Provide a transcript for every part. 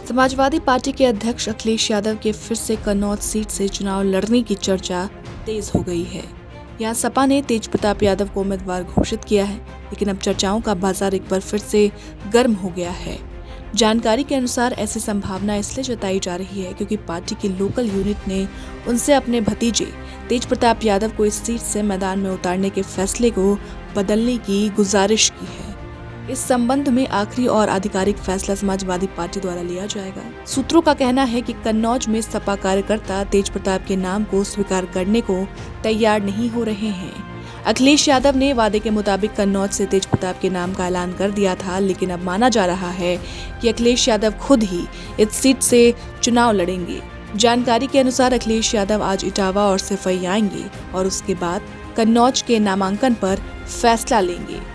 Samajwadi party के अध्यक्ष अखिलेश यादव के फिर से कन्नौज सीट से चुनाव लड़ने की चर्चा तेज हो गई है। यहाँ सपा ने तेज प्रताप यादव को उम्मीदवार घोषित किया है, लेकिन अब चर्चाओं का बाजार एक बार फिर से गर्म हो गया है। जानकारी के अनुसार ऐसी संभावना इसलिए जताई जा रही है क्योंकि पार्टी की लोकल यूनिट ने उनसे अपने भतीजे तेज प्रताप यादव को इस सीट से मैदान में उतारने के फैसले को बदलने की गुजारिश की है। इस संबंध में आखिरी और आधिकारिक फैसला समाजवादी पार्टी द्वारा लिया जाएगा। सूत्रों का कहना है कि कन्नौज में सपा कार्यकर्ता तेज प्रताप के नाम को स्वीकार करने को तैयार नहीं हो रहे हैं। अखिलेश यादव ने वादे के मुताबिक कन्नौज से तेज प्रताप के नाम का ऐलान कर दिया था, लेकिन अब माना जा रहा है कि अखिलेश यादव खुद ही इस सीट से चुनाव लड़ेंगे। जानकारी के अनुसार अखिलेश यादव आज इटावा और सिफई आएंगे और उसके बाद कन्नौज के नामांकन पर फैसला लेंगे।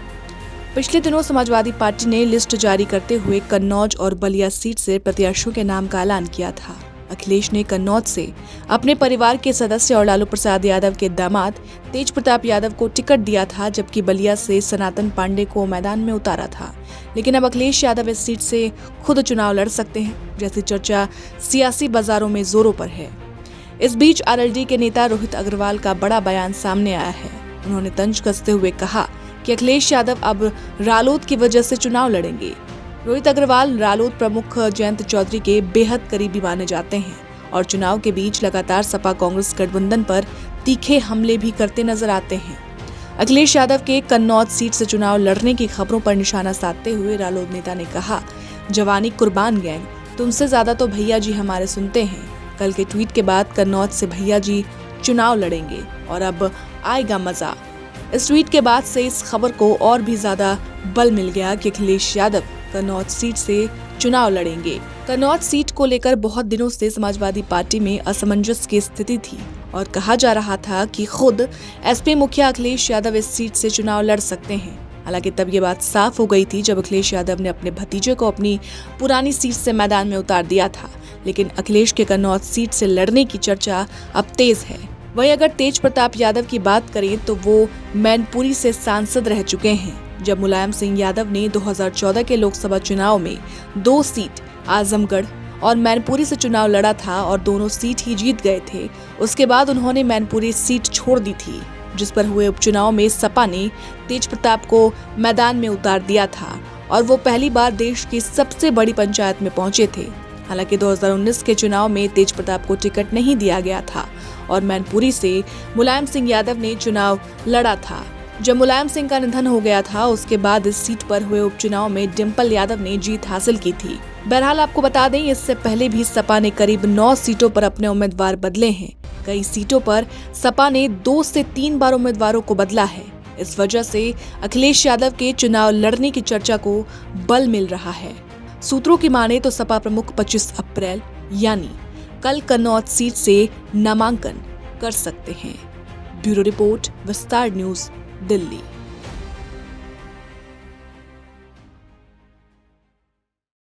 पिछले दिनों समाजवादी पार्टी ने लिस्ट जारी करते हुए कन्नौज और बलिया सीट से प्रत्याशियों के नाम का ऐलान किया था। अखिलेश ने कन्नौज से अपने परिवार के सदस्य और लालू प्रसाद यादव के दामाद तेज प्रताप यादव को टिकट दिया था, जबकि बलिया से सनातन पांडे को मैदान में उतारा था। लेकिन अब अखिलेश यादव इस सीट से खुद चुनाव लड़ सकते हैं, जैसी चर्चा सियासी बाजारों में जोरों पर है। इस बीच आरएलडी के नेता रोहित अग्रवाल का बड़ा बयान सामने आया है। उन्होंने तंज कसते हुए कहा कि अखिलेश यादव अब रालोद की वजह से चुनाव लड़ेंगे। रोहित अग्रवाल रालोद प्रमुख जयंत चौधरी के बेहद करीबी माने जाते हैं और चुनाव के बीच लगातार सपा कांग्रेस गठबंधन पर तीखे हमले भी करते नजर आते हैं। अखिलेश यादव के कन्नौज सीट से चुनाव लड़ने की खबरों पर निशाना साधते हुए रालोद नेता ने कहा, जवानी कुर्बान गैंग, तुमसे ज्यादा तो भैया जी हमारे सुनते हैं। कल के ट्वीट के बाद कन्नौज से भैया जी चुनाव लड़ेंगे और अब आएगा मजा। इस ट्वीट के बाद से इस खबर को और भी ज्यादा बल मिल गया कि अखिलेश यादव कन्नौज सीट से चुनाव लड़ेंगे। कन्नौज सीट को लेकर बहुत दिनों से समाजवादी पार्टी में असमंजस की स्थिति थी और कहा जा रहा था कि खुद एसपी मुखिया अखिलेश यादव इस सीट से चुनाव लड़ सकते हैं। हालांकि तब ये बात साफ हो गई थी जब अखिलेश यादव ने अपने भतीजे को अपनी पुरानी सीट से मैदान में उतार दिया था। लेकिन अखिलेश के कन्नौज सीट से लड़ने की चर्चा अब तेज है। वहीं अगर तेज प्रताप यादव की बात करें तो वो मैनपुरी से सांसद रह चुके हैं। जब मुलायम सिंह यादव ने 2014 के लोकसभा चुनाव में 2 सीट आजमगढ़ और मैनपुरी से चुनाव लड़ा था और दोनों सीट ही जीत गए थे, उसके बाद उन्होंने मैनपुरी सीट छोड़ दी थी, जिस पर हुए उपचुनाव में सपा ने तेज प्रताप को मैदान में उतार दिया था और वो पहली बार देश की सबसे बड़ी पंचायत में पहुंचे थे। हालांकि 2019 के चुनाव में तेज प्रताप को टिकट नहीं दिया गया था और मैनपुरी से मुलायम सिंह यादव ने चुनाव लड़ा था। जब मुलायम सिंह का निधन हो गया था, उसके बाद इस सीट पर हुए उपचुनाव में डिम्पल यादव ने जीत हासिल की थी। बहरहाल आपको बता दें, इससे पहले भी सपा ने करीब 9 सीटों पर अपने उम्मीदवार बदले हैं। कई सीटों पर सपा ने 2 से 3 बार उम्मीदवारों को बदला है। इस वजह से अखिलेश यादव के चुनाव लड़ने की चर्चा को बल मिल रहा है। सूत्रों की माने तो सपा प्रमुख 25 अप्रैल यानी कल कन्नौज सीट से नामांकन कर सकते हैं। ब्यूरो रिपोर्ट, विस्तार न्यूज, दिल्ली।